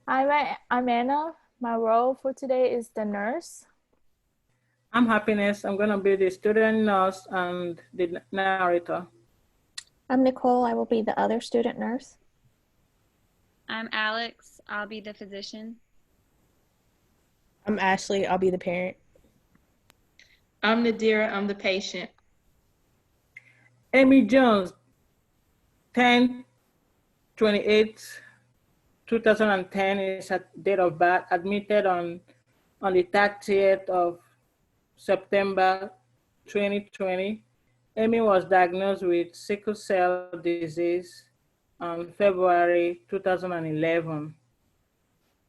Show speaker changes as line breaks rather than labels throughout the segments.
I'm Anna. My role for today is the nurse.
I'm Happiness. I'm going to be the student nurse and the narrator.
I'm Nicole. I will be the other student nurse.
I'm Alex. I'll be the physician.
I'm Ashley. I'll be the parent.
I'm Nadira. I'm the patient.
Amy Jones, 10/28/2010 is her date of birth, admitted on the 30th of September 2020. Amy was diagnosed with sickle cell disease on February 2011.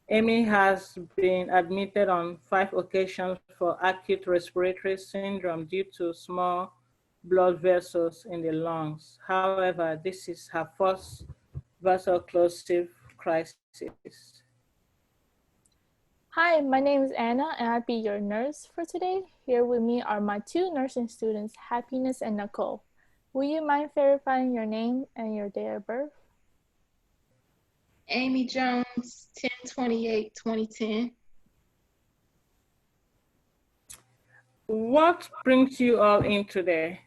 Amy has been admitted on 5 occasions for acute respiratory syndrome due to small blood vessels in the lungs. However, this is her first vaso-occlusive crisis.
Hi, my name is Anna, and I'll be your nurse for today. Here with me are my two nursing students, Happiness and Nicole. Will you mind verifying your name and your date of birth?
Amy Jones, 10/28/2010.
What brings you all in today?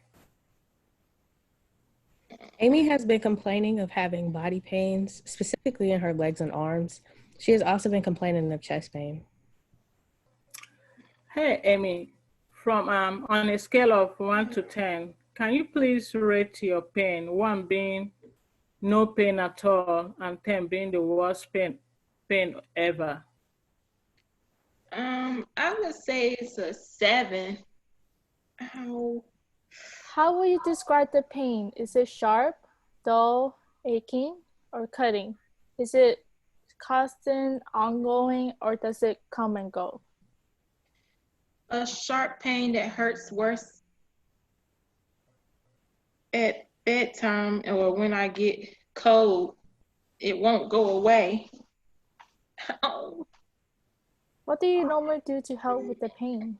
Amy has been complaining of having body pains, specifically in her legs and arms. She has also been complaining of chest pain.
Hey, Amy, from on a scale of 1 to 10, can you please rate your pain, 1 being no pain at all, and 10 being the worst pain ever?
I would say it's a 7. Ow.
How will you describe the pain? Is it sharp, dull, aching, or cutting? Is it constant, ongoing, or does it come and go?
A sharp pain that hurts worse at bedtime or when I get cold. It won't go away. Oh.
What do you normally do to help with the pain?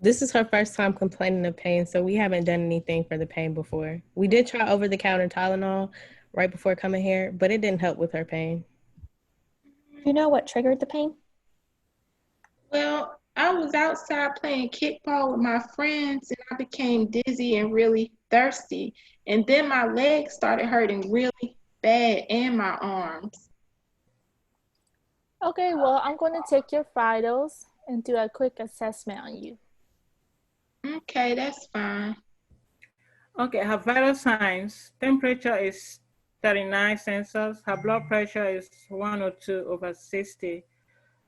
This is her first time complaining of pain, so we haven't done anything for the pain before. We did try over-the-counter Tylenol right before coming here, but it didn't help with her pain.
Do you know what triggered the pain?
Well, I was outside playing kickball with my friends and I became dizzy and really thirsty. And then my legs started hurting really bad and my arms.
Okay, well, I'm going to take your vitals and do a quick assessment on you.
Okay, that's fine.
Okay, her vital signs, temperature is 39 Celsius, her blood pressure is 102/60,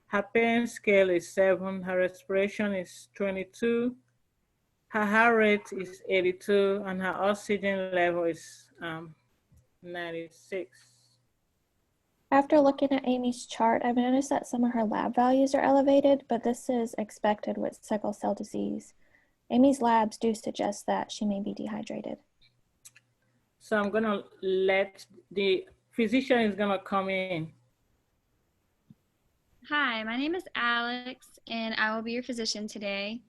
her pain scale is 7, her respiration is 22, her heart rate is 82, and her oxygen level is 96.
After looking at Amy's chart, I've noticed that some of her lab values are elevated, but this is expected with sickle cell disease. Amy's labs do suggest that she may be dehydrated.
So I'm gonna let the physician is gonna come in.
Hi, my name is Alex, and I will be your physician today.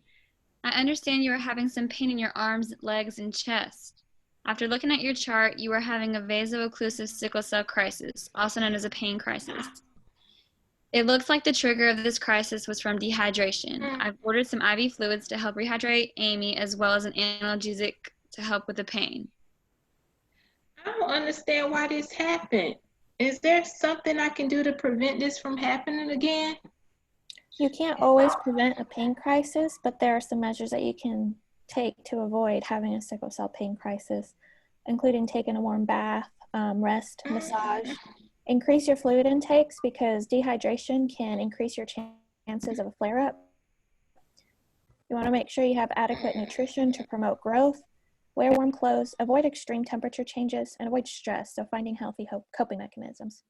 I understand you are having some pain in your arms, legs, and chest. After looking at your chart, you are having a vaso-occlusive sickle cell crisis, also known as a pain crisis. It looks like the trigger of this crisis was from dehydration. I've ordered some IV fluids to help rehydrate Amy, as well as an analgesic to help with the pain.
I don't understand why this happened. Is there something I can do to prevent this from happening again?
You can't always prevent a pain crisis, but there are some measures that you can take to avoid having a sickle cell pain crisis, including taking a warm bath, rest, massage. Increase your fluid intakes because dehydration can increase your chances of a flare-up. You want to make sure you have adequate nutrition to promote growth. Wear warm clothes, avoid extreme temperature changes, and avoid stress, so finding healthy coping mechanisms.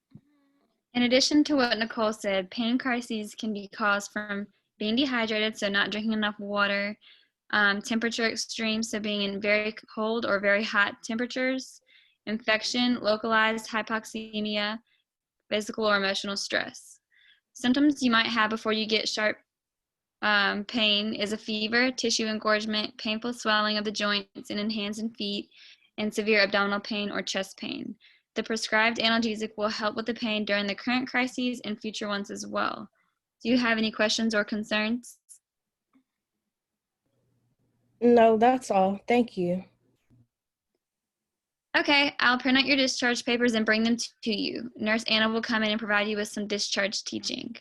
In addition to what Nicole said, pain crises can be caused from being dehydrated, so not drinking enough water, temperature extremes, so being in very cold or very hot temperatures, infection, localized hypoxemia, physical or emotional stress. Symptoms you might have before you get sharp pain is a fever, tissue engorgement, painful swelling of the joints and in hands and feet, and severe abdominal pain or chest pain. The prescribed analgesic will help with the pain during the current crises and future ones as well. Do you have any questions or concerns?
No, that's all. Thank you.
Okay, I'll print out your discharge papers and bring them to you. Nurse Anna will come in and provide you with some discharge teaching.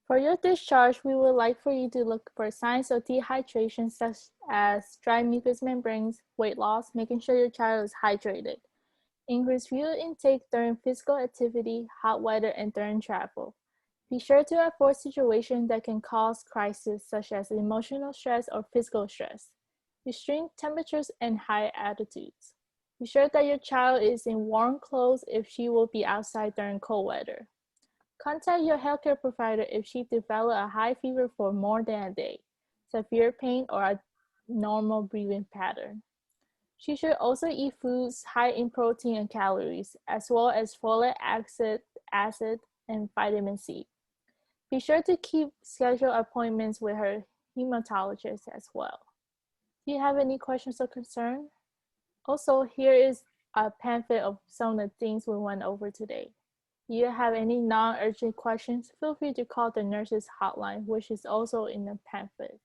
For your discharge, we would like for you to look for signs of dehydration such as dry mucous membranes, weight loss, making sure your child is hydrated. Increase fluid intake during physical activity, hot weather, and during travel. Be sure to avoid situations that can cause crisis, such as emotional stress or physical stress. Extreme temperatures and high altitudes. Be sure that your child is in warm clothes if she will be outside during cold weather. Contact your healthcare provider if she develops a high fever for more than a day, severe pain, or a normal breathing pattern. She should also eat foods high in protein and calories, as well as folic acid, and vitamin C. Be sure to keep scheduled appointments with her hematologist as well. Do you have any questions or concerns? Also, here is a pamphlet of some of the things we went over today. If you have any non-urgent questions, feel free to call the nurse's hotline, which is also in the pamphlet.